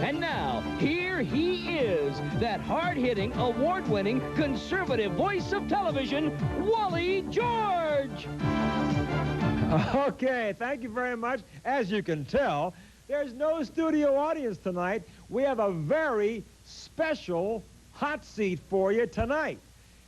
And now, here he is, that hard-hitting, award-winning, conservative voice of television, Wally George. Okay, thank you very much. As you can tell, there's no studio audience tonight. We have a very special hot seat for you tonight.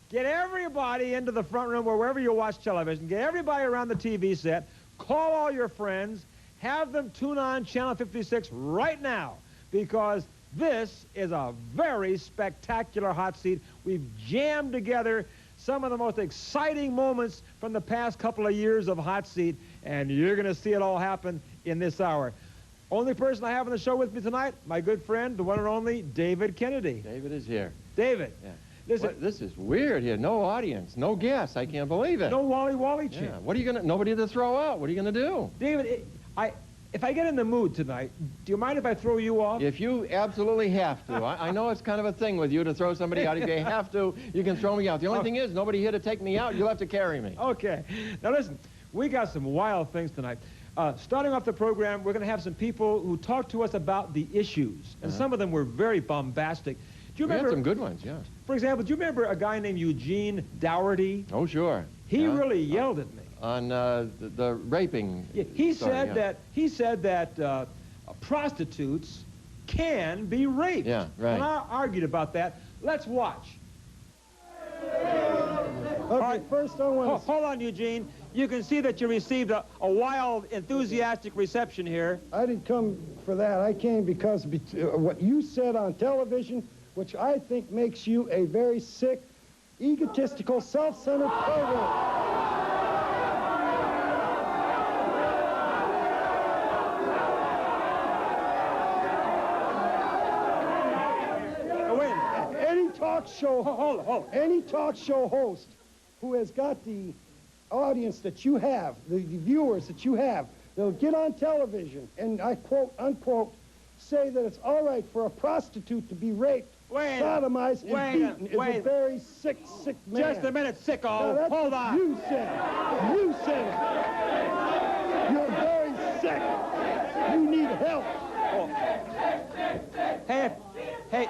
Get everybody into the front room or wherever you watch television. Get everybody around the TV set. Call all your friends. Have them tune on Channel 56 right now, because this is a very spectacular hot seat. We've jammed together some of the most exciting moments from the past couple of years of hot seat, and you're going to see it all happen in this hour. Only person I have on the show with me tonight, my good friend, the one and only David Kennedy. David is here. David. Yeah. Listen, this is weird here. No audience, no guests. I can't believe it. no Wally chant. Yeah. What are you gonna? Nobody to throw out. What are you gonna do? David, if I get in the mood tonight, do you mind if I throw you off? If you absolutely have to. I know it's kind of a thing with you to throw somebody out. If you have to, you can throw me out. The only thing is, nobody here to take me out. You'll have to carry me. Okay. Now listen, we got some wild things tonight. Starting off the program, we're going to have some people who talk to us about the issues, and some of them were very bombastic. Do you remember? We had some good ones, yeah. For example, do you remember a guy named Eugene Dougherty? Oh, sure. He really yelled at me. On the raping. Yeah, he said that prostitutes can be raped. Yeah, right. And I argued about that. Let's watch. Okay, right. first I want to... Hold on, Eugene. You can see that you received a wild, enthusiastic reception here. I didn't come for that. I came because what you said on television, which I think makes you a very sick, egotistical, self-centered program. Any talk show host who has got the audience that you have, the viewers that you have, they'll get on television and, I quote, unquote, say that it's all right for a prostitute to be raped, sodomized, and beaten is a very sick man. Just a minute, sicko. No, Hold on. You said it. You said it. You're very sick. You need help. Hey,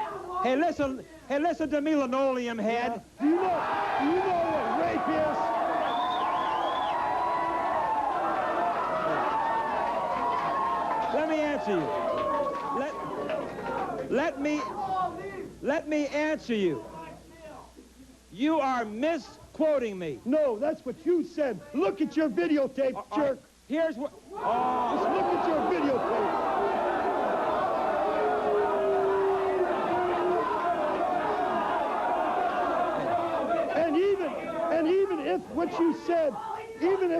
listen to me, linoleum head. Do you know what rape is? Let me answer you. Let me answer you. You are misquoting me. No, that's what you said. Look at your videotape, jerk. Here's what... Just look at your videotape. And even if what you said, even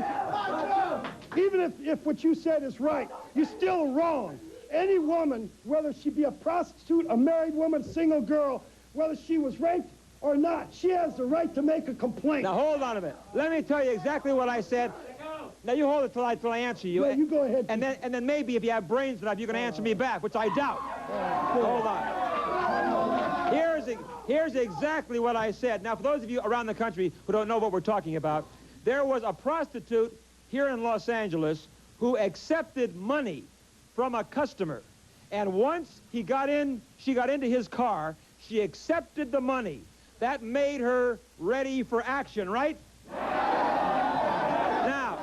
if what you said is right, you're still wrong. Any woman, whether she be a prostitute, a married woman, single girl, whether she was raped or not, she has the right to make a complaint. Now hold on a minute. Let me tell you exactly what I said. Now you hold it till I answer you. Yeah, you go ahead. And then maybe if you have brains enough, you can answer me back, which I doubt. Hold on. Here's exactly what I said. Now, for those of you around the country who don't know what we're talking about, there was a prostitute here in Los Angeles who accepted money from a customer. And once she got into his car, she accepted the money. That made her ready for action, right? Now,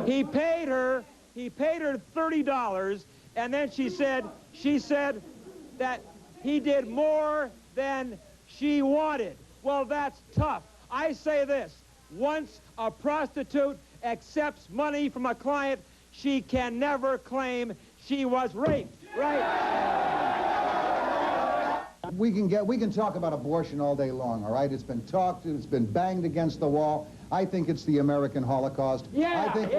he paid her $30, and then she said that he did more than she wanted. Well, that's tough. I say this: once a prostitute accepts money from a client, she can never claim she was raped, right? We can talk about abortion all day long, all right? It's been talked, it's been banged against the wall. I think it's the American Holocaust. I think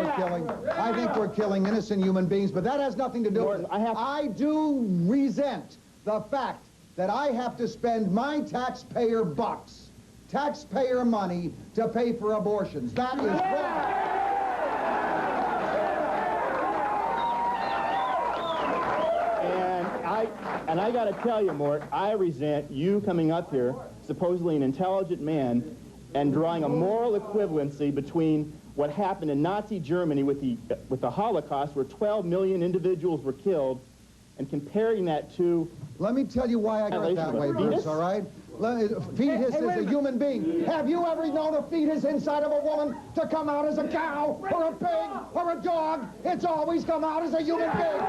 we're killing innocent human beings, but that has nothing to do with it. I do resent the fact that I have to spend my taxpayer bucks, taxpayer money, to pay for abortions. That is wrong. And I got to tell you, Mort, I resent you coming up here, supposedly an intelligent man, and drawing a moral equivalency between what happened in Nazi Germany with the Holocaust, where 12 million individuals were killed, and comparing that to... Let me tell you why I got it that way, Bruce, all right? Fetus is a human being. Have you ever known a fetus inside of a woman to come out as a cow, or a pig, or a dog? It's always come out as a human being.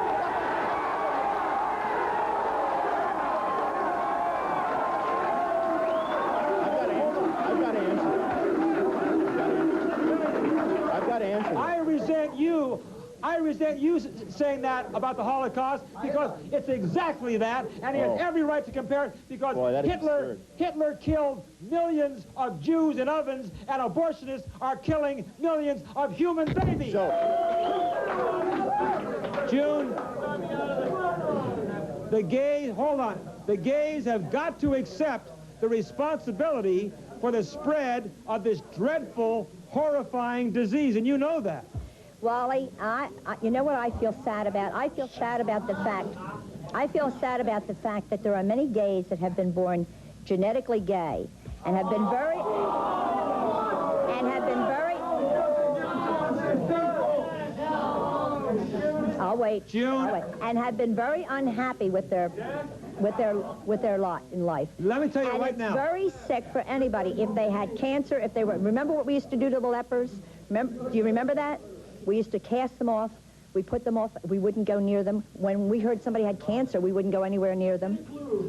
I resent you saying that about the Holocaust, because it's exactly that, and he has every right to compare it, because Hitler killed millions of Jews in ovens, and abortionists are killing millions of human babies. June, the gays have got to accept the responsibility for the spread of this dreadful, horrifying disease, and you know that. Wally, you know what I feel sad about? I feel sad about the fact that there are many gays that have been born genetically gay and have been very I'll wait. And have been very unhappy with their lot in life. Let me tell you right now. And it's very sick for anybody if they had cancer, if they were... Remember what we used to do to the lepers? Do you remember that? We used to cast them off. We put them off. We wouldn't go near them. When we heard somebody had cancer, we wouldn't go anywhere near them.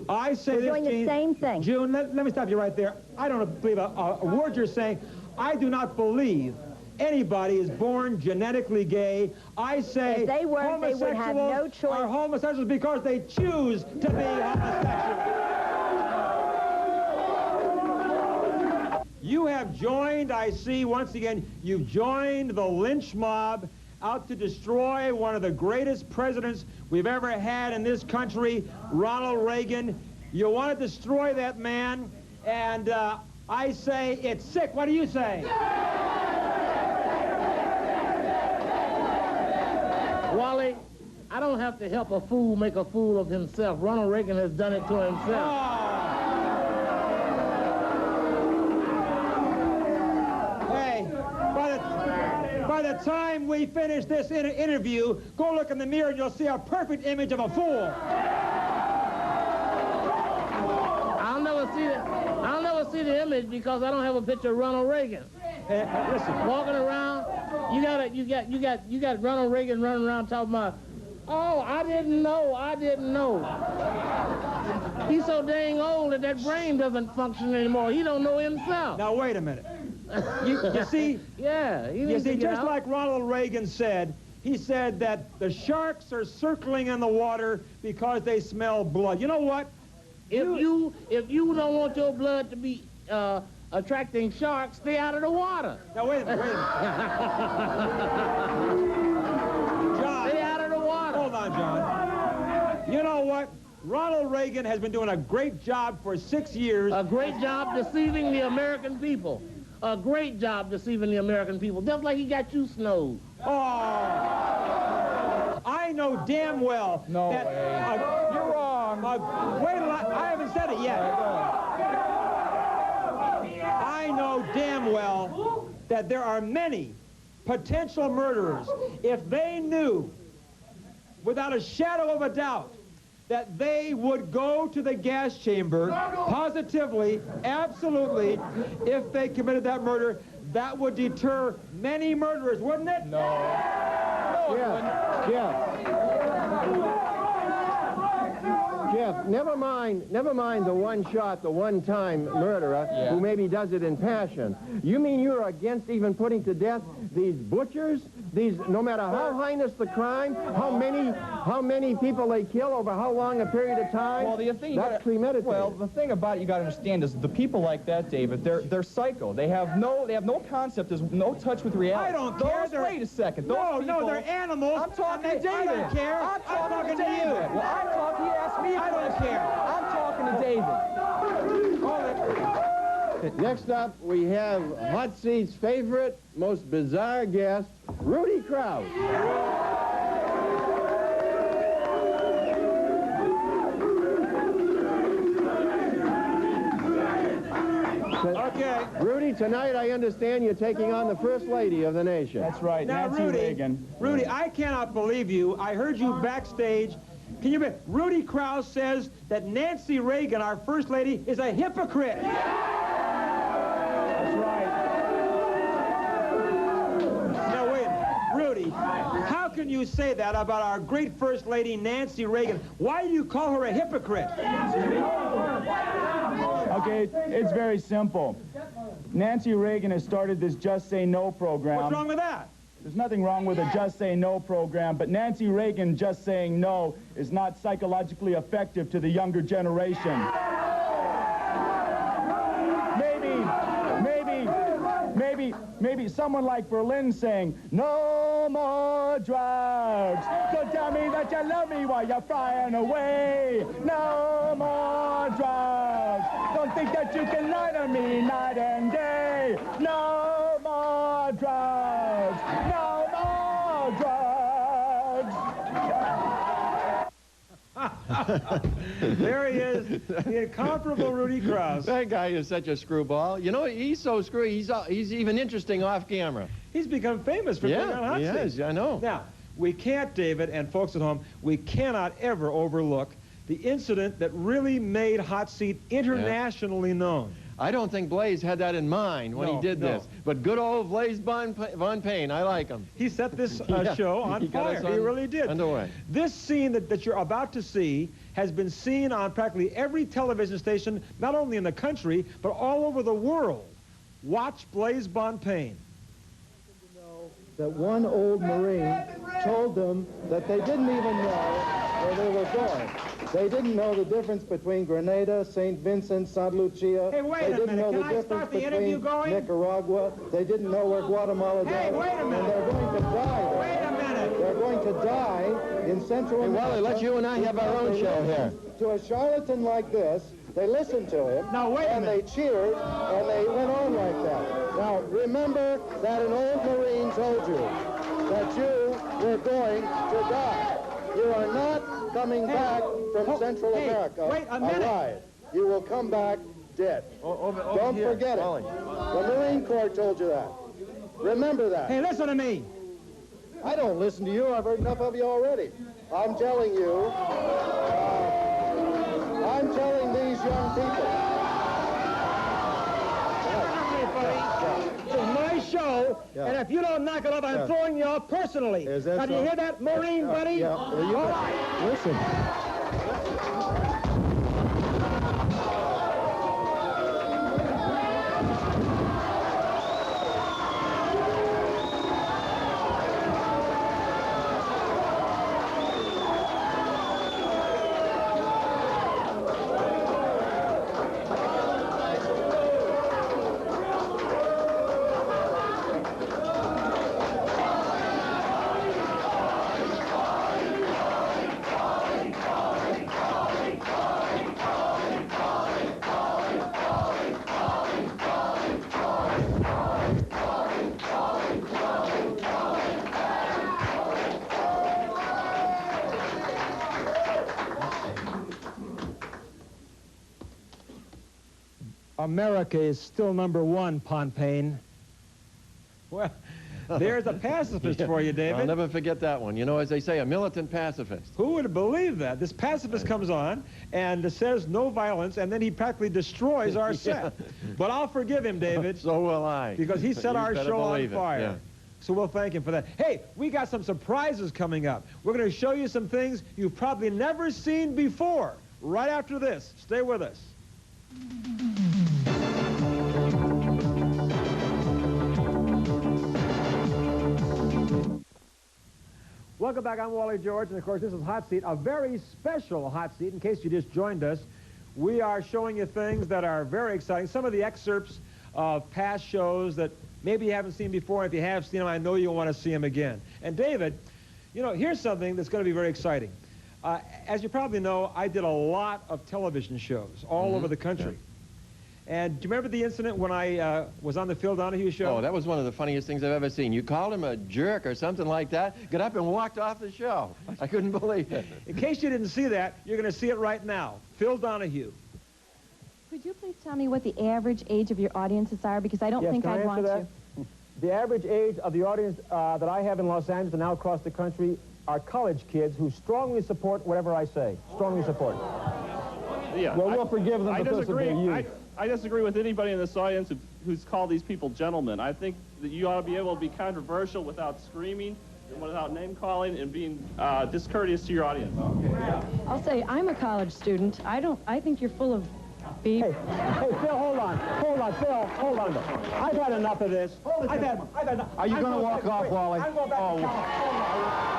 I say We're doing the same thing. June, let me stop you right there. I don't believe a word you're saying. I do not believe anybody is born genetically gay. I say if they weren't, they would have no choice. Are homosexuals because they choose to be homosexual. You have joined, I see, once again, you've joined the lynch mob out to destroy one of the greatest presidents we've ever had in this country, Ronald Reagan. You want to destroy that man, and I say it's sick. What do you say? Wally, I don't have to help a fool make a fool of himself. Ronald Reagan has done it to himself. By the time we finish this interview, go look in the mirror and you'll see a perfect image of a fool. I'll never see the image because I don't have a picture of Ronald Reagan. Listen. Walking around, you got Ronald Reagan running around talking about, oh, I didn't know. He's so dang old that brain doesn't function anymore. He don't know himself. Now wait a minute. You see? Yeah. You see, just like Ronald Reagan said, he said that the sharks are circling in the water because they smell blood. You know what? If you don't want your blood to be attracting sharks, stay out of the water. Now wait a minute. John. Stay out of the water. Hold on, John. You know what? Ronald Reagan has been doing a great job for 6 years. A great job deceiving the American people. A great job deceiving the American people, just like he got you snowed. Oh, I know damn well that... You're wrong. Wait till I haven't said it yet. I know damn well that there are many potential murderers. If they knew, without a shadow of a doubt, that they would go to the gas chamber positively, absolutely, if they committed that murder, that would deter many murderers, wouldn't it? No. Jeff, never mind the one shot, the one-time murderer who maybe does it in passion. You mean you're against even putting to death these butchers? These, no matter how heinous the crime, how many people they kill over how long a period of time? Well, the thing that's premeditated. Well, the thing about it you got to understand is the people like that, David, they're psycho. They have no concept, there's no touch with reality. I don't care. Wait a second. No, they're animals. I'm talking to David. I don't care. I'm talking to you. Well, he asked me. I don't care. I'm talking to David. Next up, we have Hot Seat's favorite, most bizarre guest, Rudy Krause. Okay. Rudy, tonight I understand you're taking on the First Lady of the nation. That's right, Now, Nancy Rudy, Reagan. Rudy, I cannot believe you. I heard you backstage. Can you believe? Rudy Krause says that Nancy Reagan, our First Lady, is a hypocrite. That's right. Now, wait a minute. Rudy, how can you say that about our great First Lady, Nancy Reagan? Why do you call her a hypocrite? Okay, it's very simple. Nancy Reagan has started this Just Say No program. What's wrong with that? There's nothing wrong with a Just Say No program, but Nancy Reagan just saying no is not psychologically effective to the younger generation. Maybe someone like Berlin saying, no more drugs. So tell me that you love me while you're flying away. No more drugs. Don't think that you can lie to me night and day. No more drugs. No more drugs. There he is, the incomparable Rudy Krause. That guy is such a screwball. You know, he's so screwy. He's even interesting off camera. He's become famous for being on Hot Seat. Yeah, he is. I know. Now, we can't, David, and folks at home, we cannot ever overlook the incident that really made Hot Seat internationally known. I don't think Blaze had that in mind when he did this. But good old Blaze Von Payne, I like him. He set this show on fire. He really did. Underway. This scene that you're about to see has been seen on practically every television station, not only in the country, but all over the world. Watch Blaze Von Payne. That one old Marine told them that they didn't even know where they were going. They didn't know the difference between Grenada, St. Vincent, St. Lucia. Hey, wait a minute. Can I start the interview going? Nicaragua. They didn't know where Guatemala was. Hey, wait a minute. And they're going to die there. Wait a minute. They're going to die in Central America. Wally, let you and I have our own show here. To a charlatan like this, they listened to him. Now, wait a minute. And they cheered, and they went on like that. Now, remember that an old Marine told you that you were going to die. You are not coming back from Central America wait a minute. alive. You will come back dead. Don't forget it. The Marine Corps told you that. Remember that. Hey, listen to me. I don't listen to you. I've heard enough of you already. I'm telling you, I'm telling these young people. This is my show, and if you don't knock it off, I'm throwing you off personally. Is that now, do you hear that, Marine buddy? Yeah. All right. Listen. America is still #1, Pontpain. Well, there's a pacifist for you, David. I'll never forget that one. You know, as they say, a militant pacifist. Who would believe that? This pacifist comes on and says no violence, and then he practically destroys our set. But I'll forgive him, David. So will I. Because he set our show on fire. Yeah. So we'll thank him for that. Hey, we got some surprises coming up. We're going to show you some things you've probably never seen before. Right after this. Stay with us. Welcome back. I'm Wally George, and of course, this is Hot Seat, a very special Hot Seat. In case you just joined us, we are showing you things that are very exciting. Some of the excerpts of past shows that maybe you haven't seen before. If you have seen them, I know you'll want to see them again. And David, you know, here's something that's going to be very exciting. As you probably know, I did a lot of television shows all over the country. Yeah. And do you remember the incident when I was on the Phil Donahue show? Oh, that was one of the funniest things I've ever seen. You called him a jerk or something like that, got up and walked off the show. I couldn't believe it. In case you didn't see that, you're going to see it right now. Phil Donahue. could you please tell me what the average age of your audiences are? Because I don't think I'd want to. The average age of the audience that I have in Los Angeles and now across the country are college kids who strongly support whatever I say. Strongly support. Yeah, well, we'll forgive them because of their youth. I disagree with anybody in this audience who's called these people gentlemen. I think that you ought to be able to be controversial without screaming, and without name-calling, and being discourteous to your audience. I'll say, I'm a college student. I think you're full of beef. Hey, Phil, hold on, Phil, hold on. I've had enough of this. I've had enough. Are you going to walk off, Wally? I'm going back to California.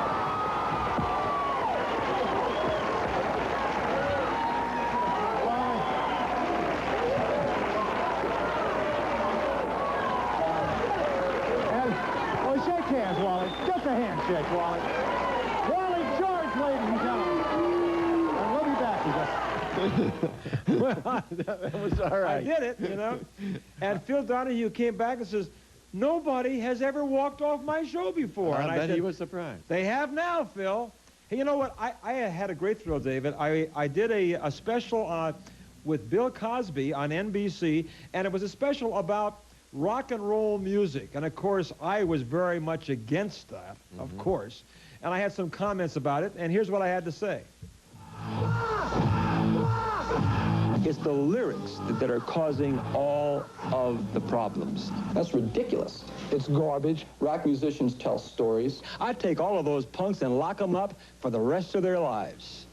Shake hands, Wally. Just a handshake, Wally. Wally George, ladies and gentlemen. And we'll be back in just... Well, that was all right. I did it, you know. And Phil Donahue came back and says, nobody has ever walked off my show before. I bet he was surprised. They have now, Phil. Hey, you know what? I had a great thrill, David. I did a special with Bill Cosby on NBC, and it was a special about rock and roll music. And, of course, I was very much against that, of course. And I had some comments about it, and here's what I had to say. It's the lyrics that are causing all of the problems. That's ridiculous. It's garbage. Rock musicians tell stories. I'd take all of those punks and lock them up for the rest of their lives.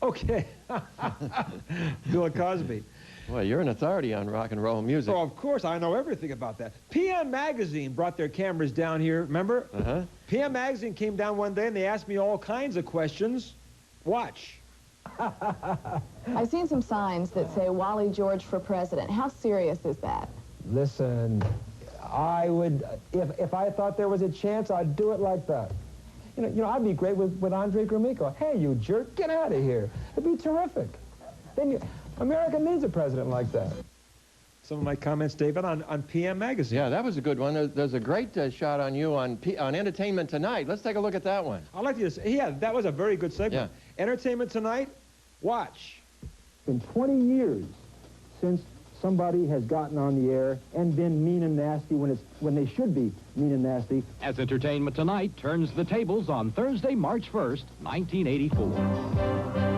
Okay. Bill Cosby. Well, you're an authority on rock and roll music. Oh, of course. I know everything about that. PM Magazine brought their cameras down here, remember? Uh-huh. PM Magazine came down one day and they asked me all kinds of questions. Watch. I've seen some signs that say Wally George for president. How serious is that? Listen, I would, if I thought there was a chance, I'd do it like that. You know, I'd be great with Andre Gromyko. Hey, you jerk, get out of here. It'd be terrific. Then America needs a president like that. Some of my comments, David, on PM Magazine. Yeah, that was a good one. There's a great shot on you on Entertainment Tonight. Let's take a look at that one. I'd like you to say, yeah, that was a very good segment. Yeah. Entertainment Tonight, watch. It's been 20 years since somebody has gotten on the air and been mean and nasty when they should be mean and nasty. As Entertainment Tonight turns the tables on Thursday, March 1st, 1984.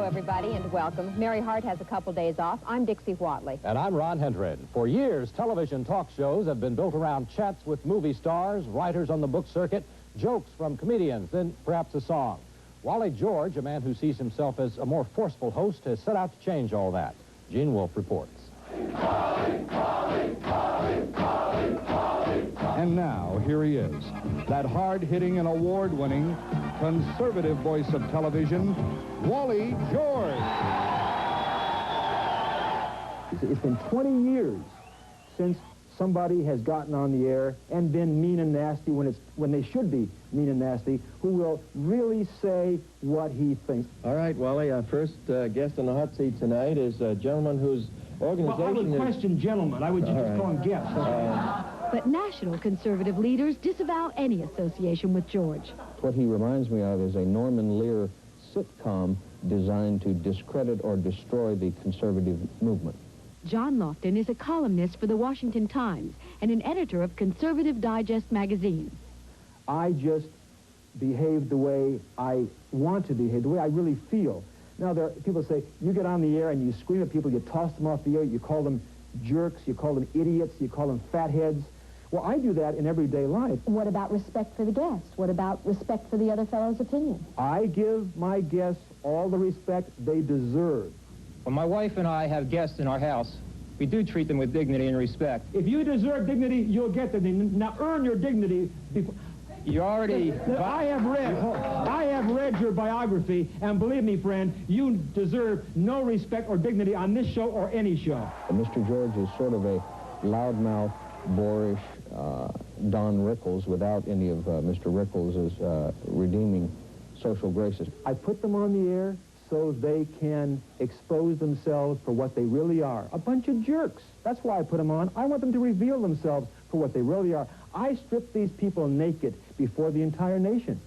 Everybody, and welcome. Mary Hart has a couple days off. I'm Dixie Watley. And I'm Ron Hendren. For years, television talk shows have been built around chats with movie stars, writers on the book circuit, jokes from comedians, then perhaps a song. Wally George, a man who sees himself as a more forceful host, has set out to change all that. Gene Wolfe reports. And now, here he is, that hard-hitting and award-winning conservative voice of television, Wally George. It's been 20 years since somebody has gotten on the air and been mean and nasty when they should be mean and nasty, who will really say what he thinks. All right, Wally, our first guest on the hot seat tonight is a gentleman whose organization Well, I would question gentlemen. I would just call him guests. But national conservative leaders disavow any association with George. What he reminds me of is a Norman Lear sitcom designed to discredit or destroy the conservative movement. John Lofton is a columnist for the Washington Times and an editor of Conservative Digest magazine. I just behave the way I want to behave, the way I really feel. Now, there are people say, you get on the air and you scream at people, you toss them off the air, you call them jerks, you call them idiots, you call them fatheads. Well, I do that in everyday life. What about respect for the guest? What about respect for the other fellow's opinion? I give my guests all the respect they deserve. When my wife and I have guests in our house, we do treat them with dignity and respect. If you deserve dignity, you'll get dignity. Now, earn your dignity before... You already... I have read your biography, and believe me, friend, you deserve no respect or dignity on this show or any show. Mr. George is sort of a loudmouth, boorish Don Rickles without any of Mr. Rickles' redeeming social graces. I put them on the air so they can expose themselves for what they really are. A bunch of jerks. That's why I put them on. I want them to reveal themselves for what they really are. I strip these people naked before the entire nation.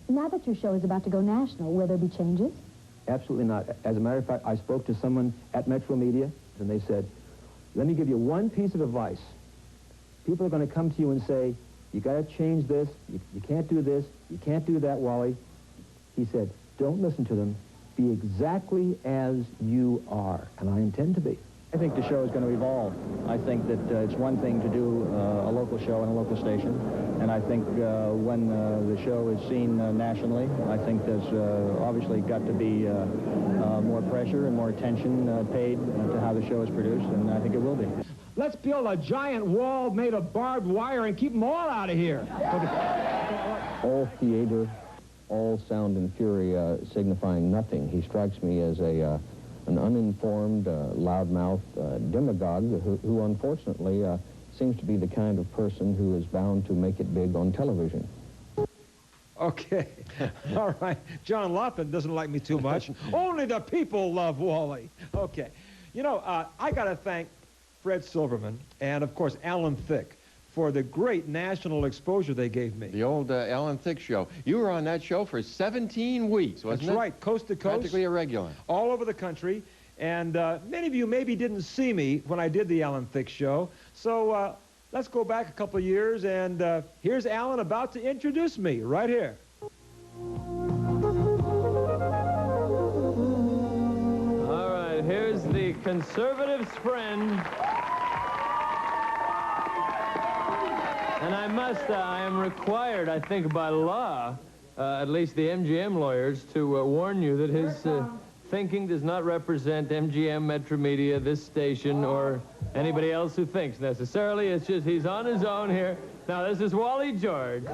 Now that your show is about to go national, will there be changes? Absolutely not. As a matter of fact, I spoke to someone at Metro Media, and they said, let me give you one piece of advice. People are going to come to you and say, you got to change this, you can't do this, you can't do that, Wally. He said, don't listen to them. Be exactly as you are, and I intend to be. I think the show is going to evolve. I think that it's one thing to do a local show in a local station, and I think when the show is seen nationally, I think there's obviously got to be more pressure and more attention paid to how the show is produced, and I think it will be. Let's build a giant wall made of barbed wire and keep them all out of here. All theater, all sound and fury signifying nothing. He strikes me as an uninformed, loudmouth demagogue who unfortunately seems to be the kind of person who is bound to make it big on television. Okay. All right. John Loughlin doesn't like me too much. Only the people love Wally. Okay. You know, I got to thank Fred Silverman and, of course, Alan Thicke for the great national exposure they gave me. The old Alan Thicke show. You were on that show for 17 weeks, wasn't it? That's right, coast to coast. Practically a regular. All over the country. And many of you maybe didn't see me when I did the Alan Thicke show. So let's go back a couple of years, and here's Alan about to introduce me right here. All right, here's the conservative's friend. And I am required, I think, by law, at least the MGM lawyers, to warn you that his thinking does not represent MGM, Metro Media, this station, or anybody else who thinks necessarily. It's just he's on his own here. Now, this is Wally George.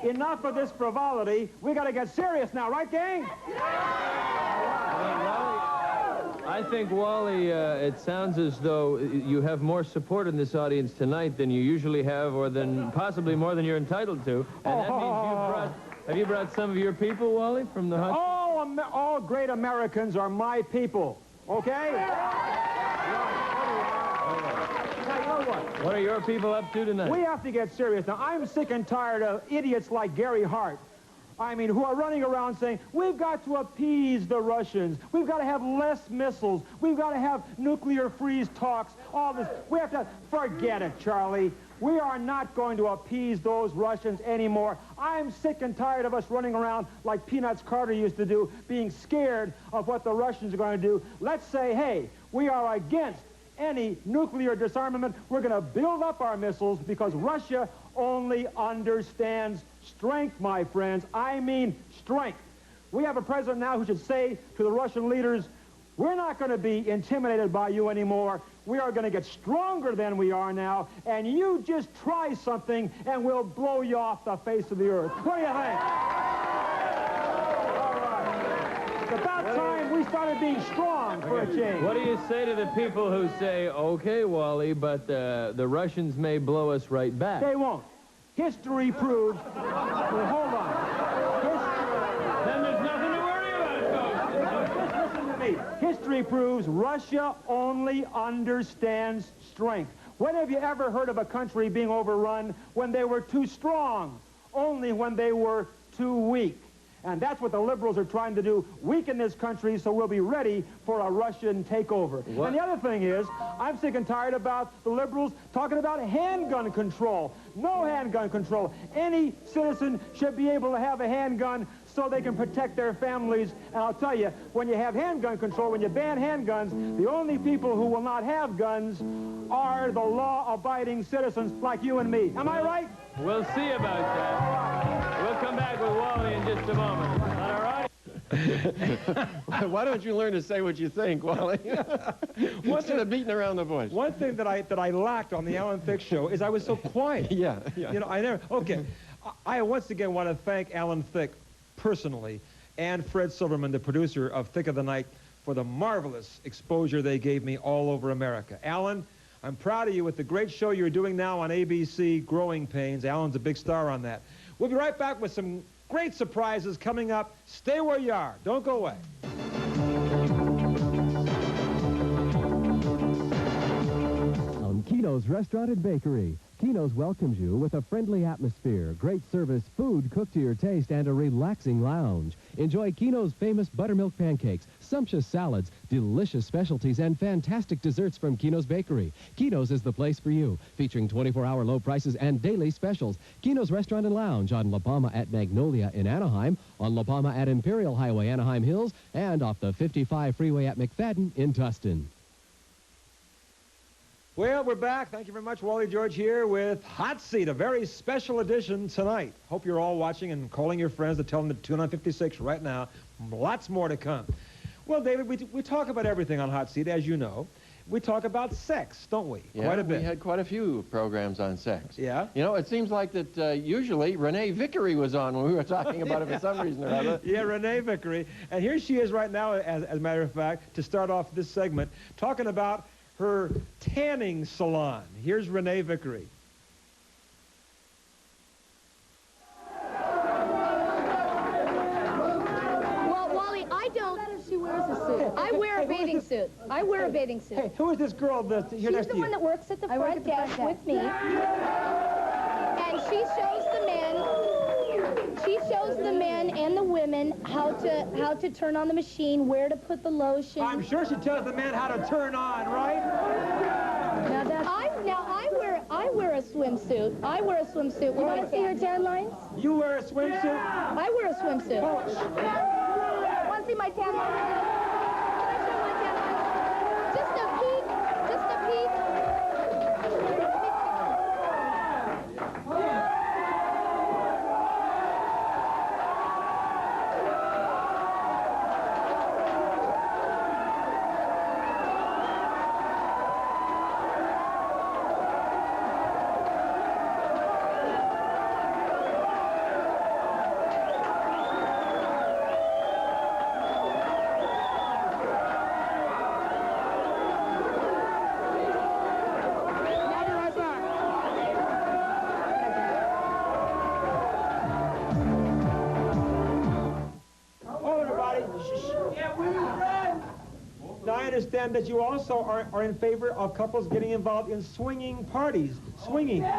Enough of this frivolity. We got to get serious now, right, gang? I think, Wally, it sounds as though you have more support in this audience tonight than you usually have, or than possibly more than you're entitled to. And that means have you brought some of your people, Wally, from the Hudson? All great Americans are my people, okay? What are your people up to tonight? We have to get serious now. I'm sick and tired of idiots like Gary Hart. I mean, who are running around saying, we've got to appease the Russians. We've got to have less missiles. We've got to have nuclear freeze talks. All this. We have to forget it, Charlie. We are not going to appease those Russians anymore. I'm sick and tired of us running around like Peanuts Carter used to do, being scared of what the Russians are going to do. Let's say, hey, we are against any nuclear disarmament. We're going to build up our missiles because Russia only understands strength, my friends. I mean strength. We have a president now who should say to the Russian leaders, we're not going to be intimidated by you anymore. We are going to get stronger than we are now, and you just try something and we'll blow you off the face of the earth. What do you think? All right. It's about time we started being strong for a change. What do you say to the people who say, okay, Wally, but the Russians may blow us right back? They won't. History proves... Well, hold on. Then there's nothing to worry about, folks. Listen to me. History proves Russia only understands strength. When have you ever heard of a country being overrun when they were too strong? Only when they were too weak. And that's what the liberals are trying to do, weaken this country so we'll be ready for a Russian takeover. What? And the other thing is, I'm sick and tired about the liberals talking about handgun control. No handgun control. Any citizen should be able to have a handgun so they can protect their families. And I'll tell you, when you have handgun control, when you ban handguns, the only people who will not have guns are the law-abiding citizens like you and me. Am I right? We'll see about that. We'll come back with Wally in just a moment. All right? Why don't you learn to say what you think, Wally? Instead of beating around the bush. One thing that I lacked on the Alan Thicke show is I was so quiet. Yeah. You know, I never. Okay, I once again want to thank Alan Thicke personally and Fred Silverman, the producer of Thicke of the Night, for the marvelous exposure they gave me all over America. Alan, I'm proud of you with the great show you're doing now on ABC, Growing Pains. Alan's a big star on that. We'll be right back with some great surprises coming up. Stay where you are. Don't go away. Keno's Restaurant and Bakery. Keno's welcomes you with a friendly atmosphere, great service, food cooked to your taste, and a relaxing lounge. Enjoy Keno's famous buttermilk pancakes, sumptuous salads, delicious specialties, and fantastic desserts from Keno's Bakery. Keno's is the place for you, featuring 24-hour low prices and daily specials. Keno's Restaurant and Lounge on La Palma at Magnolia in Anaheim, on La Palma at Imperial Highway, Anaheim Hills, and off the 55 freeway at McFadden in Tustin. Well, we're back. Thank you very much. Wally George here with Hot Seat, a very special edition tonight. Hope you're all watching and calling your friends to tell them to tune on 56 right now. Lots more to come. Well, David, we talk about everything on Hot Seat, as you know. We talk about sex, don't we? Yeah, quite a bit. We had quite a few programs on sex. Yeah? You know, it seems like that usually Renee Vickery was on when we were talking about it for some reason or other. Yeah, Renee Vickery. And here she is right now, as a matter of fact, to start off this segment, talking about her tanning salon. Here's Renee Vickery. Well, Wally, I don't. She wears a suit. I wear a bathing suit. I wear a bathing suit. Hey, who is this girl that's here next to you? She's the one that works at the front desk with me. And she shows the men. She shows the men and the women how to turn on the machine, where to put the lotion. I'm sure she tells the men how to turn on, right? I wear a swimsuit. I wear a swimsuit. You want to see her tan lines? You wear a swimsuit? I wear a swimsuit. Want to see my tan lines? Can I show my tan lines? Just a peek. Just a peek. Now, I understand that you also are in favor of couples getting involved in swinging parties. Swinging. Well,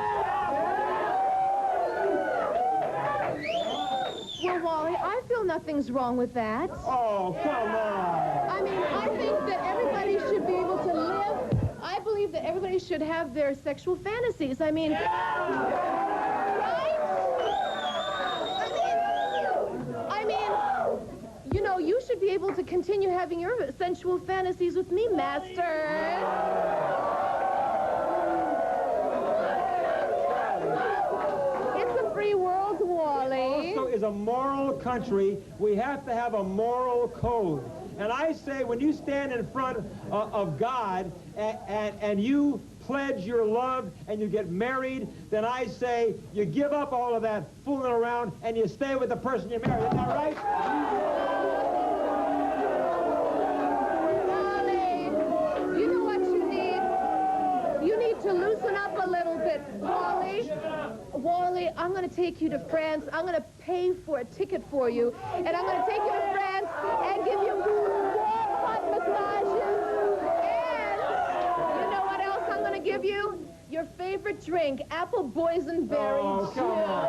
Wally, I feel nothing's wrong with that. Oh, come on. I mean, I think that everybody should be able to live. I believe that everybody should have their sexual fantasies. I mean, you know, you should be able to continue having your sensual fantasies with me, Master. It's a free world, Wally. Also is a moral country. We have to have a moral code. And I say, when you stand in front of God and you pledge your love and you get married, then I say you give up all of that fooling around and you stay with the person you married. Isn't that right? To loosen up a little bit, Wally. Wally, I'm going to take you to France. I'm going to pay for a ticket for you, and I'm going to take you to France and give you warm, hot massages. And you know what else I'm going to give you? Your favorite drink, apple boysenberry. Oh, come on.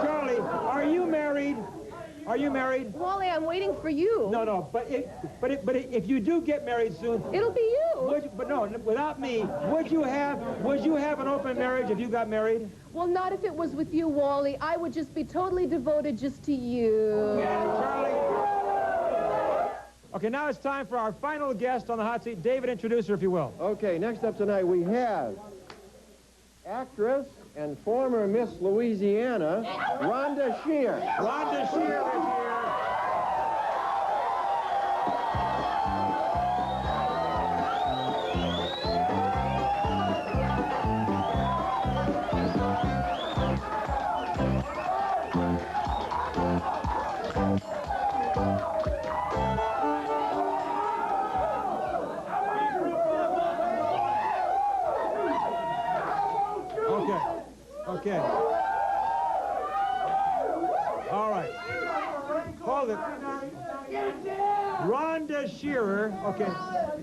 Charlie, are you married? Are you married? Wally, I'm waiting for you. No, but if you do get married soon, it'll be you. But no, without me, would you have an open marriage if you got married? Well, not if it was with you, Wally. I would just be totally devoted just to you. Yeah, Charlie. Okay, now it's time for our final guest on the hot seat. David, introduce her, if you will. Okay, next up tonight we have actress and former Miss Louisiana, Rhonda Shear. Rhonda Shear is here. Okay. All right. Hold it. Rhonda Shearer. Okay.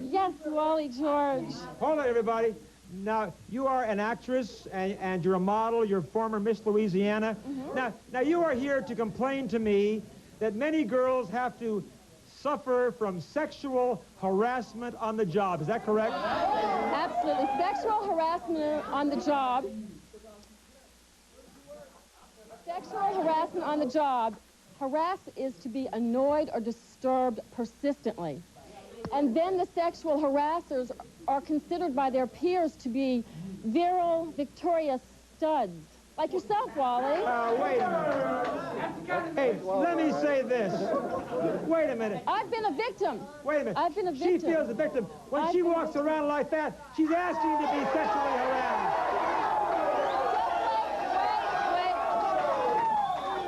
Yes, Wally George. Hold it, everybody. Now, you are an actress, and you're a model. You're former Miss Louisiana. Now, you are here to complain to me that many girls have to suffer from sexual harassment on the job. Is that correct? Absolutely. Sexual harassment on the job. Sexual harassment on the job. Harass is to be annoyed or disturbed persistently. And then the sexual harassers are considered by their peers to be virile, victorious studs. Like yourself, Wally. Wait a minute. Hey, let me say this. Wait a minute. I've been a victim. Wait a minute. I've been a victim. She feels a victim. When she walks around like that, she's asking to be sexually harassed.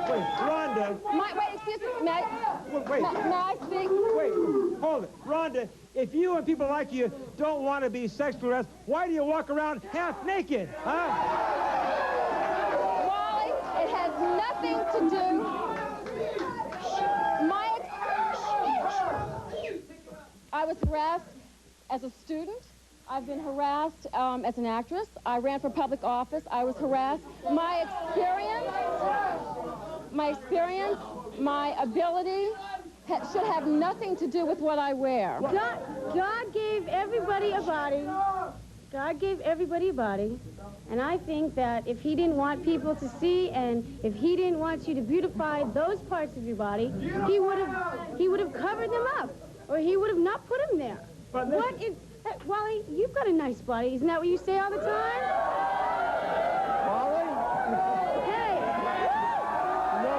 Wait, Rhonda. Wait, excuse me. May I speak? Wait, hold it. Rhonda, if you and people like you don't want to be sexually harassed, why do you walk around half naked, huh? Wally, it has nothing to do. I was harassed as a student. I've been harassed as an actress. I ran for public office. I was harassed. My experience, my ability should have nothing to do with what I wear. God gave everybody a body. God gave everybody a body. And I think that if he didn't want people to see, and if he didn't want you to beautify those parts of your body, he would have covered them up, or he would have not put them there. But what is... Wally, you've got a nice body. Isn't that what you say all the time? Wally? Hey. No.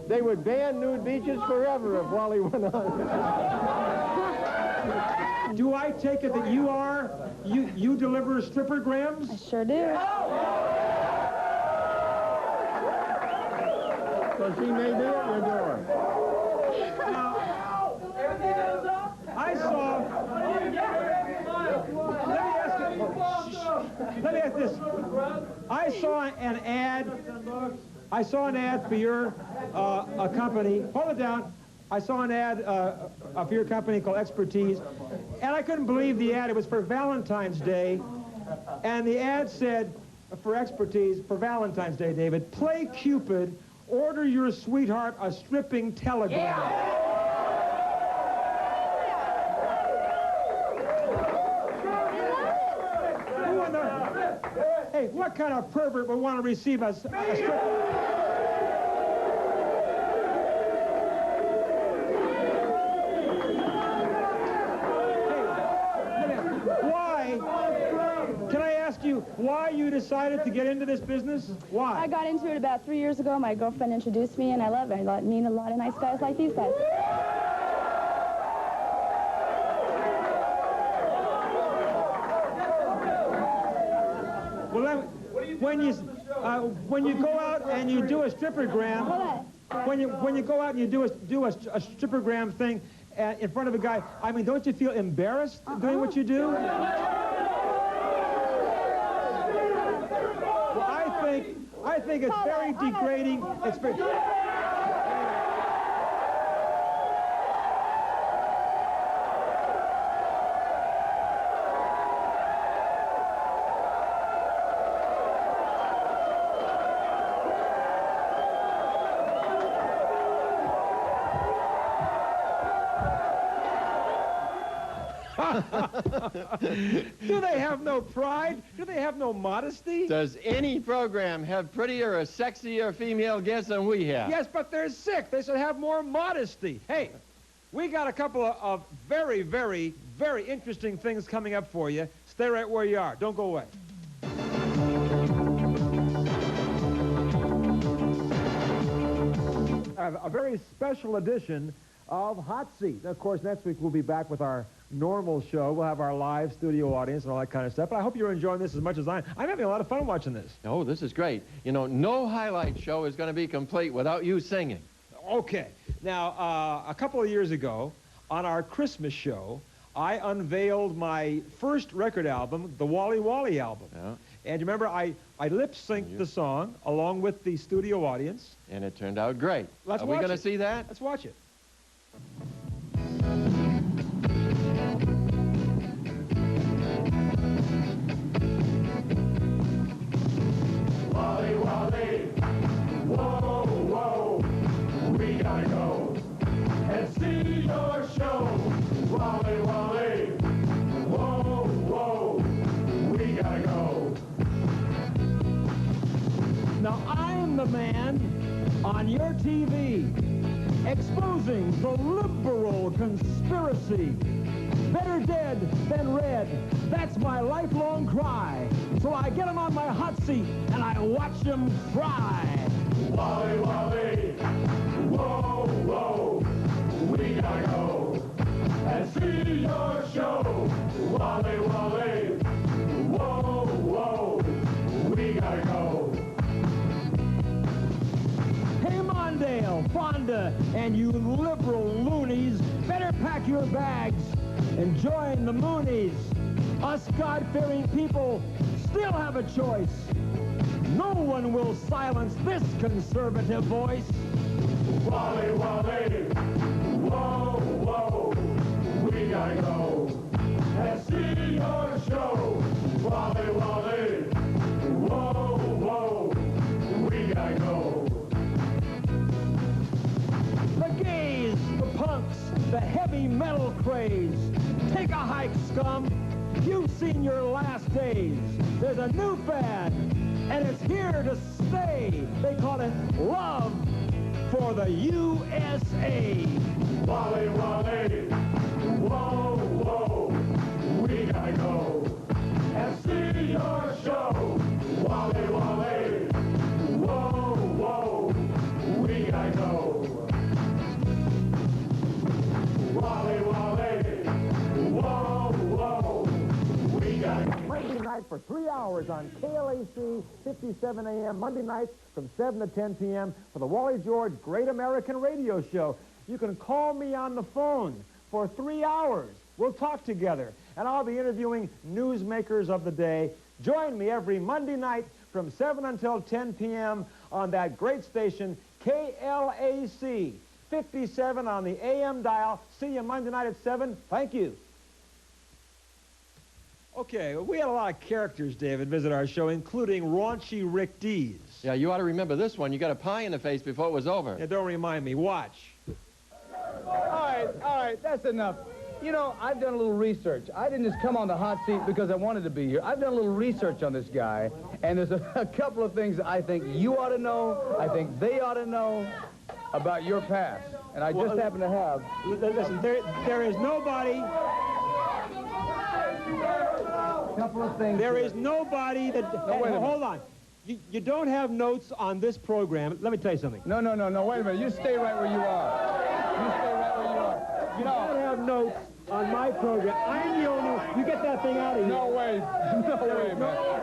They would ban nude beaches forever if Wally went on. Do I take it that you deliver strippergrams? I sure do. So she may be at your door. I saw... Let me ask this. I saw an ad for your a company. Hold it down. I saw an ad for your company called Expertise, and I couldn't believe the ad. It was for Valentine's Day, and the ad said, for Expertise, for Valentine's Day, David, play Cupid, order your sweetheart a stripping telegram. Yeah. Hey, what kind of pervert would want to receive a stripping? Why you decided to get into this business? Why? I got into it about 3 years ago. My girlfriend introduced me, and I love it. I meet a lot of nice guys like these guys. Well, when you go out and you do a strippergram, when you go out and you do a strippergram thing in front of a guy, I mean, don't you feel embarrassed doing what you do? I think it's very degrading. It's very... Do they have no pride? Do they have no modesty? Does any program have prettier or sexier female guests than we have? Yes, but they're sick. They should have more modesty. Hey, we got a couple of very, very, very interesting things coming up for you. Stay right where you are. Don't go away. A very special edition of Hot Seat. Of course, next week we'll be back with our normal show. We'll have our live studio audience and all that kind of stuff. But I hope you're enjoying this as much as I am. I'm having a lot of fun watching this. Oh, this is great. You know, no highlight show is going to be complete without you singing. Okay. Now, a couple of years ago, on our Christmas show, I unveiled my first record album, the Wally Wally album. Yeah. And you remember, I lip-synced the song along with the studio audience. And it turned out great. Let's Are watch we going to it. see that? Let's watch it. Wally, Wally, whoa, whoa, we gotta go and see your show. Wally, Wally, whoa, whoa, we gotta go. Now, I'm the man on your TV exposing the liberal conspiracy. Better dead than red. That's my lifelong cry. So I get them on my hot seat and I watch them fry. Wally, Wally, whoa, whoa, we gotta go and see your show. Wally, Wally, whoa, whoa, we gotta go. Hey, Mondale, Fonda, and you liberal loonies, better pack your bags and join the Moonies. Us God-fearing people still have a choice. No one will silence this conservative voice. Wally, Wally, whoa, whoa, we gotta go and see your show. Wally, Wally, whoa, whoa, we gotta go. The gays, the punks, the heavy metal craze. Take a hike, scum. You've seen your last days. There's a new fad, and it's here to stay. They call it love for the USA. Wally, Wally, whoa, whoa, we gotta go and see your show. Wally, Wally, whoa, whoa, we gotta go. Wally, Wally, whoa, whoa, we gotta go. Monday night for 3 hours on KLAC 57 a.m. Monday nights from 7 to 10 p.m. for the Wally George Great American Radio Show. You can call me on the phone for 3 hours. We'll talk together, and I'll be interviewing newsmakers of the day. Join me every Monday night from 7 until 10 p.m. on that great station, KLAC 57 on the AM dial. See you Monday night at 7. Thank you. Okay, we had a lot of characters, David, visit our show, including raunchy Rick Dees. Yeah, you ought to remember this one. You got a pie in the face before it was over. Yeah, don't remind me. Watch. All right, that's enough. You know, I've done a little research. I didn't just come on the hot seat because I wanted to be here. I've done a little research on this guy, and there's a couple of things I think you ought to know, I think they ought to know about your past. And I just happen to have... Listen, there is nobody... Couple of things. There is nobody that... hold on. You don't have notes on this program. Let me tell you something. No, wait a minute. You stay right where you are. You stay right where you are. You don't have notes on my program. I'm the only... You get that thing out of here. No way. No way, man.